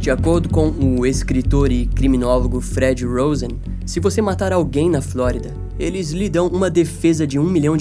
De acordo com o escritor e criminólogo Fred Rosen, se você matar alguém na Flórida, eles lhe dão uma defesa de $1 milhão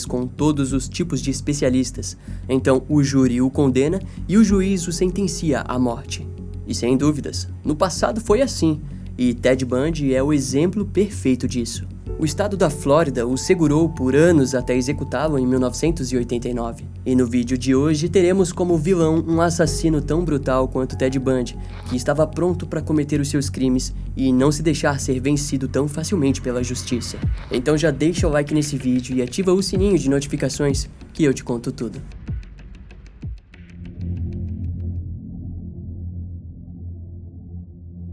com todos os tipos de especialistas. Então o júri o condena e o juiz o sentencia à morte. E sem dúvidas, no passado foi assim, e Ted Bundy é o exemplo perfeito disso. O estado da Flórida o segurou por anos até executá-lo em 1989. E no vídeo de hoje teremos como vilão um assassino tão brutal quanto Ted Bundy, que estava pronto para cometer os seus crimes e não se deixar ser vencido tão facilmente pela justiça. Então já deixa o like nesse vídeo e ativa o sininho de notificações que eu te conto tudo.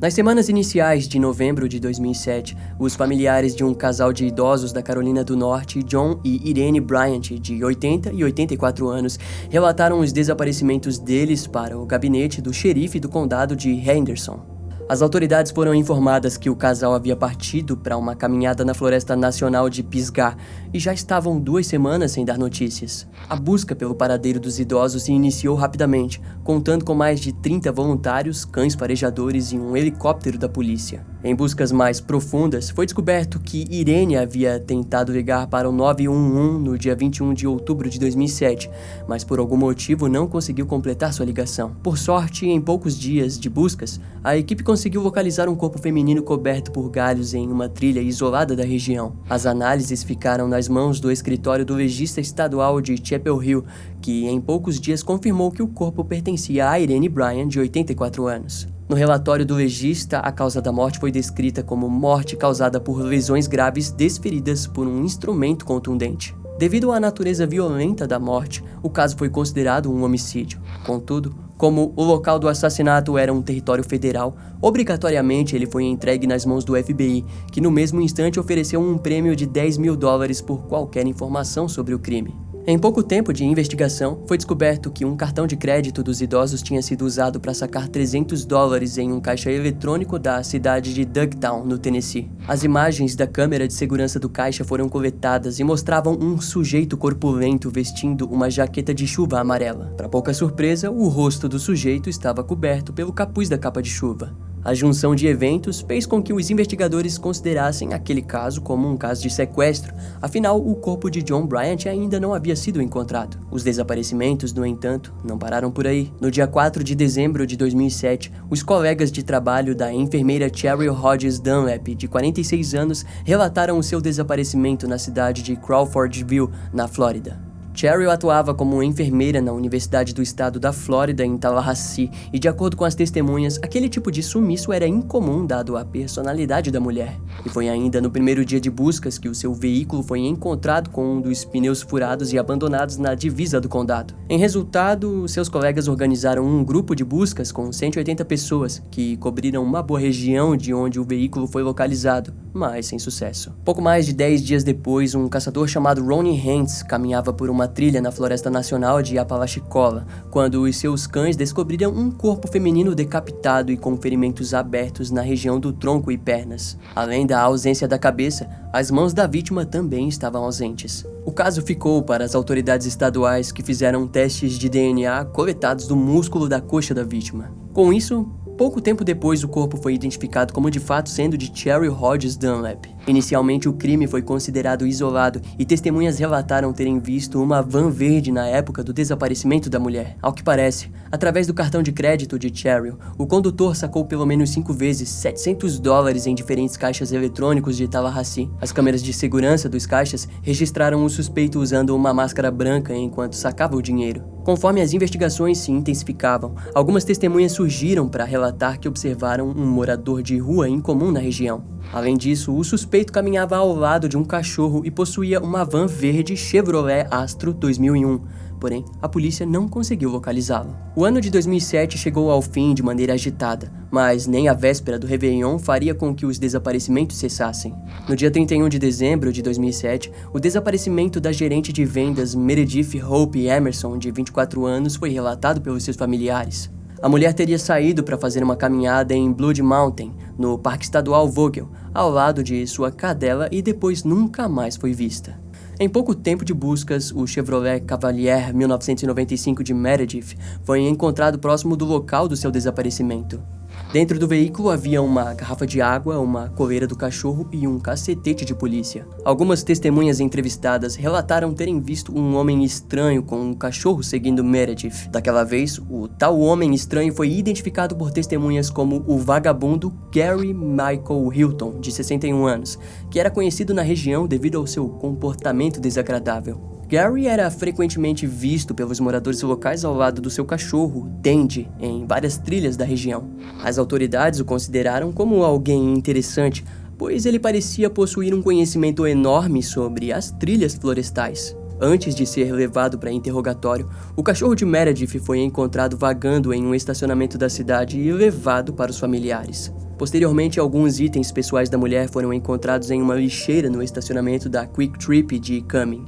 Nas semanas iniciais de novembro de 2007, os familiares de um casal de idosos da Carolina do Norte, John e Irene Bryant, de 80 e 84 anos, relataram os desaparecimentos deles para o gabinete do xerife do condado de Henderson. As autoridades foram informadas que o casal havia partido para uma caminhada na Floresta Nacional de Pisgah e já estavam 2 semanas sem dar notícias. A busca pelo paradeiro dos idosos se iniciou rapidamente, contando com mais de 30 voluntários, cães farejadores e um helicóptero da polícia. Em buscas mais profundas, foi descoberto que Irene havia tentado ligar para o 911 no dia 21 de outubro de 2007, mas por algum motivo não conseguiu completar sua ligação. Por sorte, em poucos dias de buscas, a equipe conseguiu localizar um corpo feminino coberto por galhos em uma trilha isolada da região. As análises ficaram nas mãos do escritório do legista estadual de Chapel Hill, que em poucos dias confirmou que o corpo pertencia a Irene Bryant, de 84 anos. No relatório do legista, a causa da morte foi descrita como morte causada por lesões graves desferidas por um instrumento contundente. Devido à natureza violenta da morte, o caso foi considerado um homicídio. Contudo, como o local do assassinato era um território federal, obrigatoriamente ele foi entregue nas mãos do FBI, que no mesmo instante ofereceu um prêmio de $10 mil por qualquer informação sobre o crime. Em pouco tempo de investigação, foi descoberto que um cartão de crédito dos idosos tinha sido usado para sacar $300 em um caixa eletrônico da cidade de Dugtown, no Tennessee. As imagens da câmera de segurança do caixa foram coletadas e mostravam um sujeito corpulento vestindo uma jaqueta de chuva amarela. Para pouca surpresa, o rosto do sujeito estava coberto pelo capuz da capa de chuva. A junção de eventos fez com que os investigadores considerassem aquele caso como um caso de sequestro, afinal o corpo de John Bryant ainda não havia sido encontrado. Os desaparecimentos, no entanto, não pararam por aí. No dia 4 de dezembro de 2007, os colegas de trabalho da enfermeira Cheryl Hodges Dunlap, de 46 anos, relataram o seu desaparecimento na cidade de Crawfordville, na Flórida. Cheryl atuava como enfermeira na Universidade do Estado da Flórida, em Tallahassee, e de acordo com as testemunhas, aquele tipo de sumiço era incomum dado a personalidade da mulher. E foi ainda no primeiro dia de buscas que o seu veículo foi encontrado com um dos pneus furados e abandonados na divisa do condado. Em resultado, seus colegas organizaram um grupo de buscas com 180 pessoas, que cobriram uma boa região de onde o veículo foi localizado, mas sem sucesso. Pouco mais de 10 dias depois, um caçador chamado Ronnie Hantz caminhava por uma trilha na Floresta Nacional de Apalachicola, quando os seus cães descobriram um corpo feminino decapitado e com ferimentos abertos na região do tronco e pernas. Além da ausência da cabeça, as mãos da vítima também estavam ausentes. O caso ficou para as autoridades estaduais, que fizeram testes de DNA coletados do músculo da coxa da vítima. Com isso, pouco tempo depois, o corpo foi identificado como de fato sendo de Cheryl Hodges Dunlap. Inicialmente, o crime foi considerado isolado e testemunhas relataram terem visto uma van verde na época do desaparecimento da mulher. Ao que parece, através do cartão de crédito de Cheryl, o condutor sacou pelo menos 5 vezes $700 em diferentes caixas eletrônicos de Tallahassee. As câmeras de segurança dos caixas registraram o suspeito usando uma máscara branca enquanto sacava o dinheiro. Conforme as investigações se intensificavam, algumas testemunhas surgiram para relatar que observaram um morador de rua incomum na região. Além disso, o suspeito caminhava ao lado de um cachorro e possuía uma van verde Chevrolet Astro 2001. Porém, a polícia não conseguiu localizá-lo. O ano de 2007 chegou ao fim de maneira agitada, mas nem a véspera do Réveillon faria com que os desaparecimentos cessassem. No dia 31 de dezembro de 2007, o desaparecimento da gerente de vendas Meredith Hope Emerson, de 24 anos, foi relatado pelos seus familiares. A mulher teria saído para fazer uma caminhada em Blood Mountain, no Parque Estadual Vogel, ao lado de sua cadela, e depois nunca mais foi vista. Em pouco tempo de buscas, o Chevrolet Cavalier 1995 de Meredith foi encontrado próximo do local do seu desaparecimento. Dentro do veículo havia uma garrafa de água, uma coleira do cachorro e um cacetete de polícia. Algumas testemunhas entrevistadas relataram terem visto um homem estranho com um cachorro seguindo Meredith. Daquela vez, o tal homem estranho foi identificado por testemunhas como o vagabundo Gary Michael Hilton, de 61 anos, que era conhecido na região devido ao seu comportamento desagradável. Gary era frequentemente visto pelos moradores locais ao lado do seu cachorro, Dandy, em várias trilhas da região. As autoridades o consideraram como alguém interessante, pois ele parecia possuir um conhecimento enorme sobre as trilhas florestais. Antes de ser levado para interrogatório, o cachorro de Meredith foi encontrado vagando em um estacionamento da cidade e levado para os familiares. Posteriormente, alguns itens pessoais da mulher foram encontrados em uma lixeira no estacionamento da Quick Trip de Cumming.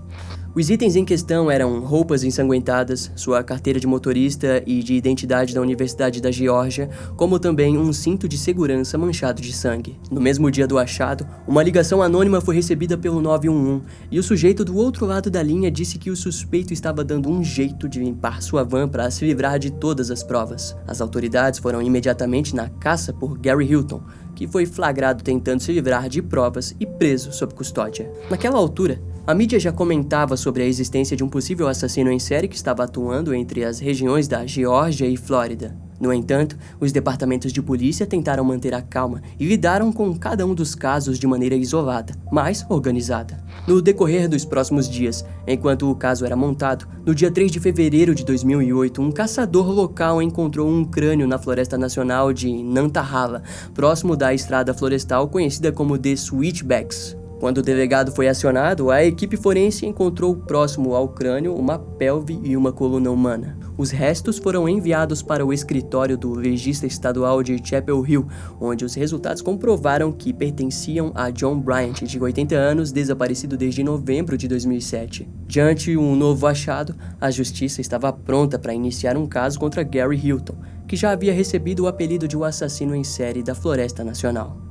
Os itens em questão eram roupas ensanguentadas, sua carteira de motorista e de identidade da Universidade da Geórgia, como também um cinto de segurança manchado de sangue. No mesmo dia do achado, uma ligação anônima foi recebida pelo 911 e o sujeito do outro lado da linha disse que o suspeito estava dando um jeito de limpar sua van para se livrar de todas as provas. As autoridades foram imediatamente na caça por Gary Hilton, que foi flagrado tentando se livrar de provas e preso sob custódia. Naquela altura, a mídia já comentava sobre a existência de um possível assassino em série que estava atuando entre as regiões da Geórgia e Flórida. No entanto, os departamentos de polícia tentaram manter a calma e lidaram com cada um dos casos de maneira isolada, mas organizada. No decorrer dos próximos dias, enquanto o caso era montado, no dia 3 de fevereiro de 2008, um caçador local encontrou um crânio na Floresta Nacional de Nantahala, próximo da estrada florestal conhecida como The Switchbacks. Quando o delegado foi acionado, a equipe forense encontrou próximo ao crânio uma pelve e uma coluna humana. Os restos foram enviados para o escritório do legista estadual de Chapel Hill, onde os resultados comprovaram que pertenciam a John Bryant, de 80 anos, desaparecido desde novembro de 2007. Diante um novo achado, a justiça estava pronta para iniciar um caso contra Gary Hilton, que já havia recebido o apelido de o assassino em série da Floresta Nacional.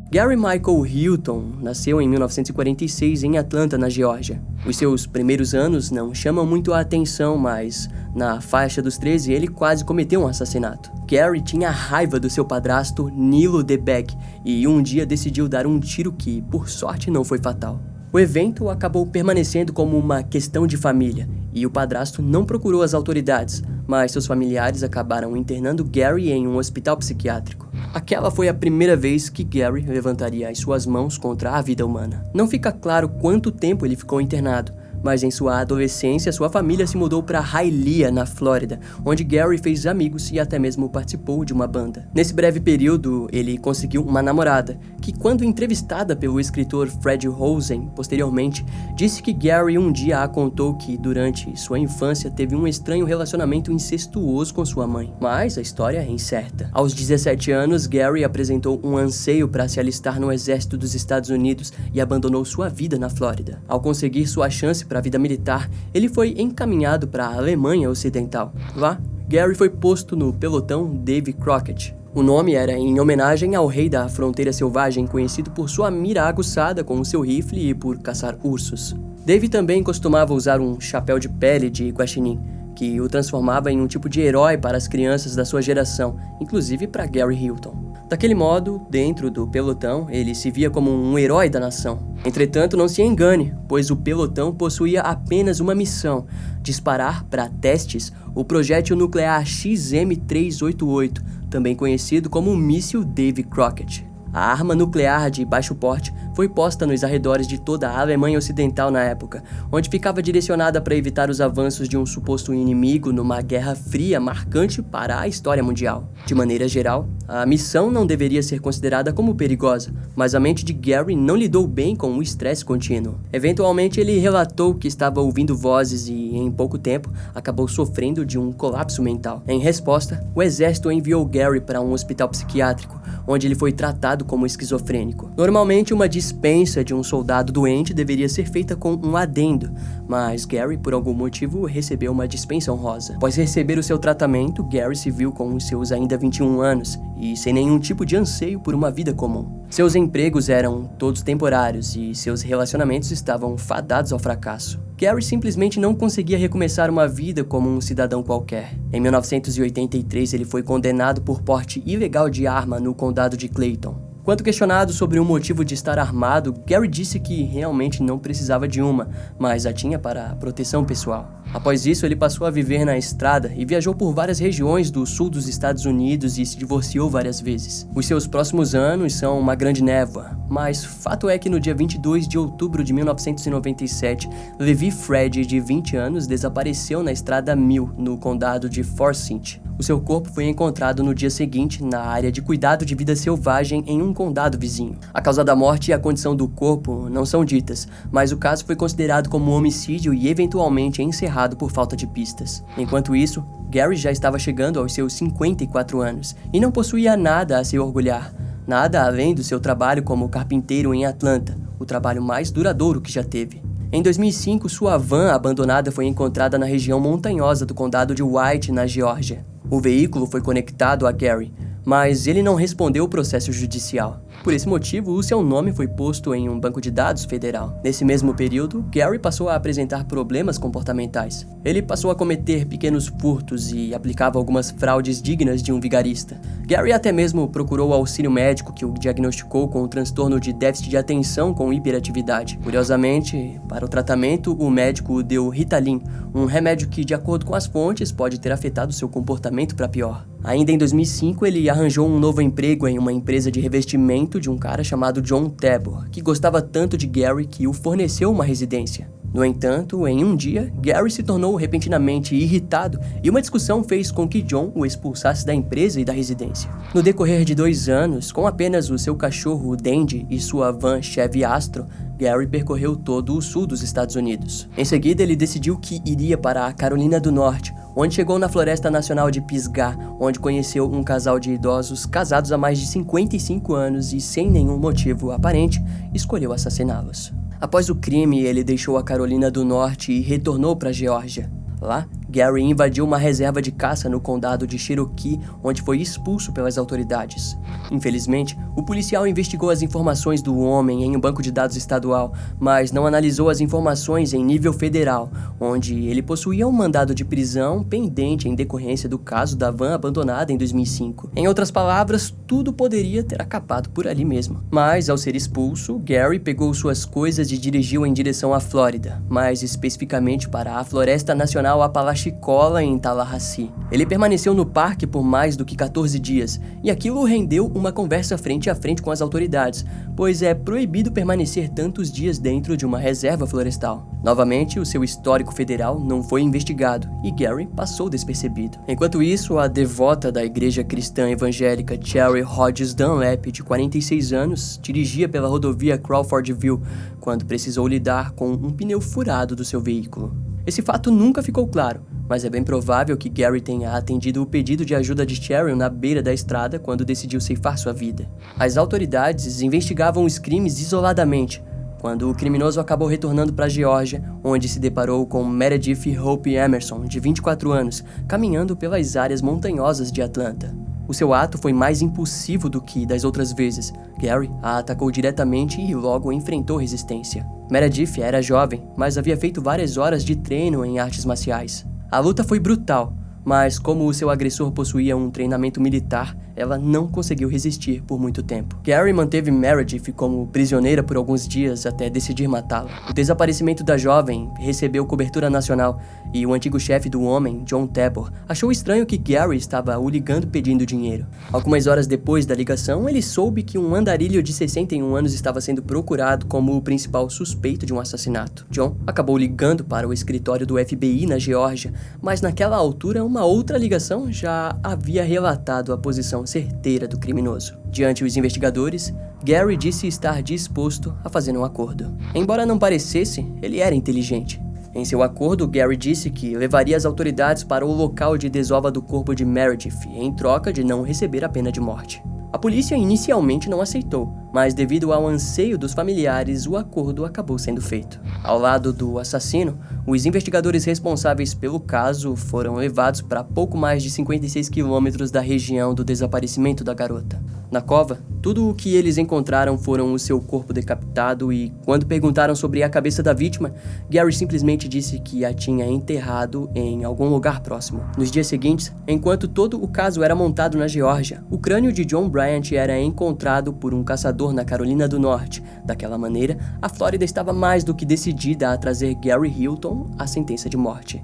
Gary Michael Hilton nasceu em 1946 em Atlanta, na Geórgia. Os seus primeiros anos não chamam muito a atenção, mas na faixa dos 13 ele quase cometeu um assassinato. Gary tinha raiva do seu padrasto Nilo DeBeck e um dia decidiu dar um tiro que, por sorte, não foi fatal. O evento acabou permanecendo como uma questão de família e o padrasto não procurou as autoridades, mas seus familiares acabaram internando Gary em um hospital psiquiátrico. Aquela foi a primeira vez que Gary levantaria as suas mãos contra a vida humana. Não fica claro quanto tempo ele ficou internado, mas em sua adolescência sua família se mudou para Hialeah, na Flórida, onde Gary fez amigos e até mesmo participou de uma banda. Nesse breve período, ele conseguiu uma namorada, que quando entrevistada pelo escritor Fred Rosen, posteriormente, disse que Gary um dia a contou que durante sua infância teve um estranho relacionamento incestuoso com sua mãe, mas a história é incerta. Aos 17 anos, Gary apresentou um anseio para se alistar no exército dos Estados Unidos e abandonou sua vida na Flórida. Ao conseguir sua chance para a vida militar, ele foi encaminhado para a Alemanha Ocidental. Lá, Gary foi posto no pelotão Davy Crockett. O nome era em homenagem ao rei da fronteira selvagem, conhecido por sua mira aguçada com o seu rifle e por caçar ursos. Davy também costumava usar um chapéu de pele de guaxinim, que o transformava em um tipo de herói para as crianças da sua geração, inclusive para Gary Hilton. Daquele modo, dentro do pelotão, ele se via como um herói da nação. Entretanto, não se engane, pois o pelotão possuía apenas uma missão: disparar para testes o projétil nuclear XM-388, também conhecido como o míssil Davy Crockett. A arma nuclear de baixo porte foi posta nos arredores de toda a Alemanha Ocidental na época, onde ficava direcionada para evitar os avanços de um suposto inimigo numa guerra fria marcante para a história mundial. De maneira geral, a missão não deveria ser considerada como perigosa, mas a mente de Gary não lidou bem com o estresse contínuo. Eventualmente, ele relatou que estava ouvindo vozes e, em pouco tempo, acabou sofrendo de um colapso mental. Em resposta, o exército enviou Gary para um hospital psiquiátrico, onde ele foi tratado classificado como esquizofrênico. Normalmente, uma dispensa de um soldado doente deveria ser feita com um adendo, mas Gary, por algum motivo, recebeu uma dispensa honrosa. Após receber o seu tratamento, Gary se viu com os seus ainda 21 anos e sem nenhum tipo de anseio por uma vida comum. Seus empregos eram todos temporários e seus relacionamentos estavam fadados ao fracasso. Gary simplesmente não conseguia recomeçar uma vida como um cidadão qualquer. Em 1983, ele foi condenado por porte ilegal de arma no condado de Clayton. Quando questionado sobre o motivo de estar armado, Gary disse que realmente não precisava de uma, mas a tinha para proteção pessoal. Após isso, ele passou a viver na estrada e viajou por várias regiões do sul dos Estados Unidos e se divorciou várias vezes. Os seus próximos anos são uma grande névoa, mas fato é que no dia 22 de outubro de 1997, Levi Fred, de 20 anos, desapareceu na estrada 1000, no condado de Forsyth. O seu corpo foi encontrado no dia seguinte na área de cuidado de vida selvagem em um condado vizinho. A causa da morte e a condição do corpo não são ditas, mas o caso foi considerado como homicídio e eventualmente encerrado por falta de pistas. Enquanto isso, Gary já estava chegando aos seus 54 anos e não possuía nada a se orgulhar. Nada além do seu trabalho como carpinteiro em Atlanta, o trabalho mais duradouro que já teve. Em 2005, sua van abandonada foi encontrada na região montanhosa do condado de White, na Geórgia. O veículo foi conectado a Gary, mas ele não respondeu o processo judicial. Por esse motivo, o seu nome foi posto em um banco de dados federal. Nesse mesmo período, Gary passou a apresentar problemas comportamentais. Ele passou a cometer pequenos furtos e aplicava algumas fraudes dignas de um vigarista. Gary até mesmo procurou auxílio médico, que o diagnosticou com um transtorno de déficit de atenção com hiperatividade. Curiosamente, para o tratamento, o médico deu Ritalin, um remédio que, de acordo com as fontes, pode ter afetado seu comportamento para pior. Ainda em 2005, ele arranjou um novo emprego em uma empresa de revestimento de um cara chamado John Tabor, que gostava tanto de Gary que o forneceu uma residência. No entanto, em um dia, Gary se tornou repentinamente irritado e uma discussão fez com que John o expulsasse da empresa e da residência. No decorrer de 2 anos, com apenas o seu cachorro Dandy e sua van Chevy Astro, Gary percorreu todo o sul dos Estados Unidos. Em seguida, ele decidiu que iria para a Carolina do Norte, onde chegou na Floresta Nacional de Pisgah, onde conheceu um casal de idosos casados há mais de 55 anos e, sem nenhum motivo aparente, escolheu assassiná-los. Após o crime, ele deixou a Carolina do Norte e retornou para a Geórgia. Lá, Gary invadiu uma reserva de caça no condado de Cherokee, onde foi expulso pelas autoridades. Infelizmente, o policial investigou as informações do homem em um banco de dados estadual, mas não analisou as informações em nível federal, onde ele possuía um mandado de prisão pendente em decorrência do caso da van abandonada em 2005. Em outras palavras, tudo poderia ter acabado por ali mesmo. Mas, ao ser expulso, Gary pegou suas coisas e dirigiu em direção à Flórida, mais especificamente para a Floresta Nacional Apalachicola, em Tallahassee. Ele permaneceu no parque por mais do que 14 dias, e aquilo rendeu uma conversa frente a frente com as autoridades, pois é proibido permanecer tantos dias dentro de uma reserva florestal. Novamente, o seu histórico federal não foi investigado, e Gary passou despercebido. Enquanto isso, a devota da igreja cristã evangélica Cherry Hodges Dunlap, de 46 anos, dirigia pela rodovia Crawfordville quando precisou lidar com um pneu furado do seu veículo. Esse fato nunca ficou claro, mas é bem provável que Gary tenha atendido o pedido de ajuda de Cheryl na beira da estrada quando decidiu ceifar sua vida. As autoridades investigavam os crimes isoladamente, quando o criminoso acabou retornando para a Geórgia, onde se deparou com Meredith Hope Emerson, de 24 anos, caminhando pelas áreas montanhosas de Atlanta. O seu ato foi mais impulsivo do que das outras vezes. Gary a atacou diretamente e logo enfrentou resistência. Meredith era jovem, mas havia feito várias horas de treino em artes marciais. A luta foi brutal, mas como o seu agressor possuía um treinamento militar, ela não conseguiu resistir por muito tempo. Gary manteve Meredith como prisioneira por alguns dias até decidir matá-la. O desaparecimento da jovem recebeu cobertura nacional e o antigo chefe do homem, John Tabor, achou estranho que Gary estava o ligando pedindo dinheiro. Algumas horas depois da ligação, ele soube que um andarilho de 61 anos estava sendo procurado como o principal suspeito de um assassinato. John acabou ligando para o escritório do FBI na Geórgia, mas naquela altura uma outra ligação já havia relatado a posição certeira do criminoso. Diante os investigadores, Gary disse estar disposto a fazer um acordo. Embora não parecesse, ele era inteligente. Em seu acordo, Gary disse que levaria as autoridades para o local de desova do corpo de Meredith em troca de não receber a pena de morte. A polícia inicialmente não aceitou, mas devido ao anseio dos familiares, o acordo acabou sendo feito. Ao lado do assassino, os investigadores responsáveis pelo caso foram levados para pouco mais de 56 quilômetros da região do desaparecimento da garota. Na cova, tudo o que eles encontraram foram o seu corpo decapitado e, quando perguntaram sobre a cabeça da vítima, Gary simplesmente disse que a tinha enterrado em algum lugar próximo. Nos dias seguintes, enquanto todo o caso era montado na Geórgia, o crânio de John Bryant era encontrado por um caçador na Carolina do Norte. Daquela maneira, a Flórida estava mais do que decidida a trazer Gary Hilton à sentença de morte.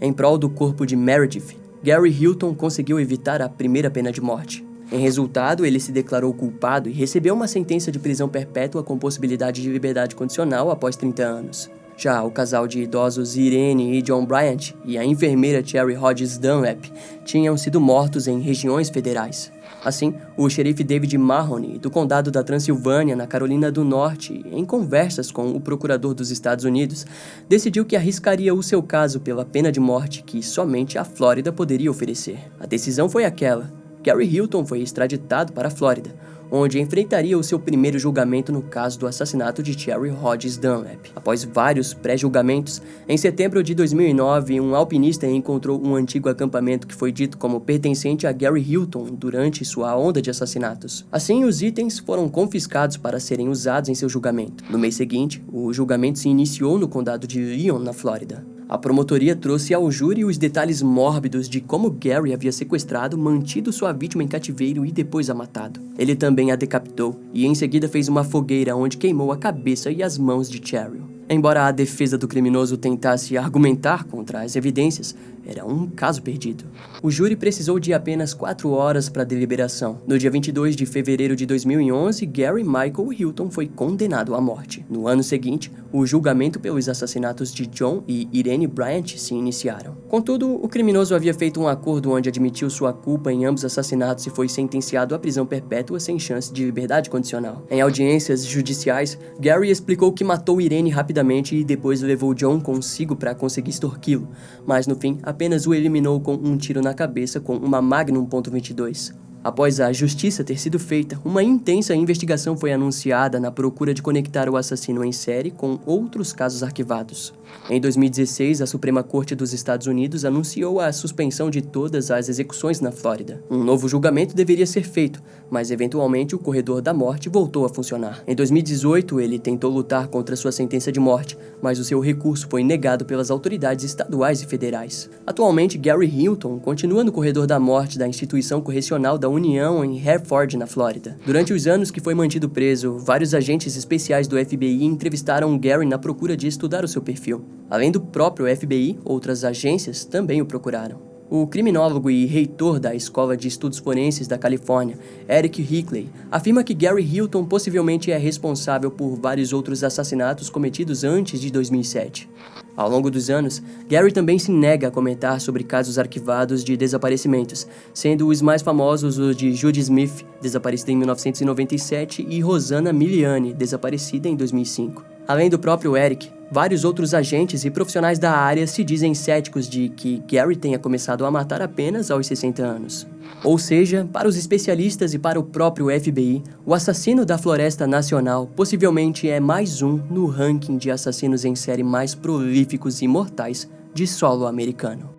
Em prol do corpo de Meredith, Gary Hilton conseguiu evitar a primeira pena de morte. Em resultado, ele se declarou culpado e recebeu uma sentença de prisão perpétua com possibilidade de liberdade condicional após 30 anos. Já o casal de idosos Irene e John Bryant e a enfermeira Cherry Hodges Dunlap tinham sido mortos em regiões federais. Assim, o xerife David Mahoney, do condado da Transilvânia, na Carolina do Norte, em conversas com o procurador dos Estados Unidos, decidiu que arriscaria o seu caso pela pena de morte que somente a Flórida poderia oferecer. A decisão foi aquela: Gary Hilton foi extraditado para a Flórida, onde enfrentaria o seu primeiro julgamento no caso do assassinato de Cherry Hodges Dunlap. Após vários pré-julgamentos, em setembro de 2009, um alpinista encontrou um antigo acampamento que foi dito como pertencente a Gary Hilton durante sua onda de assassinatos. Assim, os itens foram confiscados para serem usados em seu julgamento. No mês seguinte, o julgamento se iniciou no condado de Lyon, na Flórida. A promotoria trouxe ao júri os detalhes mórbidos de como Gary havia sequestrado, mantido sua vítima em cativeiro e depois a matado. Ele também a decapitou e em seguida fez uma fogueira onde queimou a cabeça e as mãos de Cherry. Embora a defesa do criminoso tentasse argumentar contra as evidências, era um caso perdido. O júri precisou de apenas 4 horas para a deliberação. No dia 22 de fevereiro de 2011, Gary Michael Hilton foi condenado à morte. No ano seguinte, o julgamento pelos assassinatos de John e Irene Bryant se iniciaram. Contudo, o criminoso havia feito um acordo onde admitiu sua culpa em ambos assassinatos e foi sentenciado à prisão perpétua sem chance de liberdade condicional. Em audiências judiciais, Gary explicou que matou Irene rapidamente e depois levou John consigo para conseguir extorquí-lo, mas no fim apenas o eliminou com um tiro na cabeça com uma Magnum .22. Após a justiça ter sido feita, uma intensa investigação foi anunciada na procura de conectar o assassino em série com outros casos arquivados. Em 2016, a Suprema Corte dos Estados Unidos anunciou a suspensão de todas as execuções na Flórida. Um novo julgamento deveria ser feito, mas eventualmente o corredor da morte voltou a funcionar. Em 2018, ele tentou lutar contra sua sentença de morte, mas o seu recurso foi negado pelas autoridades estaduais e federais. Atualmente, Gary Hilton continua no corredor da morte da instituição correcional da União em Hereford, na Flórida. Durante os anos que foi mantido preso, vários agentes especiais do FBI entrevistaram Gary na procura de estudar o seu perfil. Além do próprio FBI, outras agências também o procuraram. O criminólogo e reitor da Escola de Estudos Forenses da Califórnia, Eric Hickley, afirma que Gary Hilton possivelmente é responsável por vários outros assassinatos cometidos antes de 2007. Ao longo dos anos, Gary também se nega a comentar sobre casos arquivados de desaparecimentos, sendo os mais famosos os de Judy Smith, desaparecida em 1997, e Rosanna Miliani, desaparecida em 2005. Além do próprio Eric, vários outros agentes e profissionais da área se dizem céticos de que Gary tenha começado a matar apenas aos 60 anos. Ou seja, para os especialistas e para o próprio FBI, o assassino da Floresta Nacional possivelmente é mais um no ranking de assassinos em série mais prolíficos e mortais de solo americano.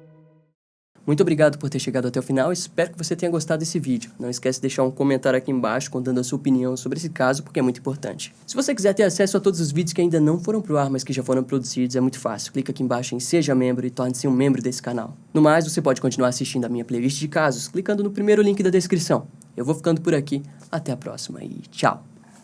Muito obrigado por ter chegado até o final, espero que você tenha gostado desse vídeo. Não esquece de deixar um comentário aqui embaixo contando a sua opinião sobre esse caso, porque é muito importante. Se você quiser ter acesso a todos os vídeos que ainda não foram pro ar, mas que já foram produzidos, é muito fácil. Clica aqui embaixo em Seja Membro e torne-se um membro desse canal. No mais, você pode continuar assistindo a minha playlist de casos, clicando no primeiro link da descrição. Eu vou ficando por aqui, até a próxima e tchau!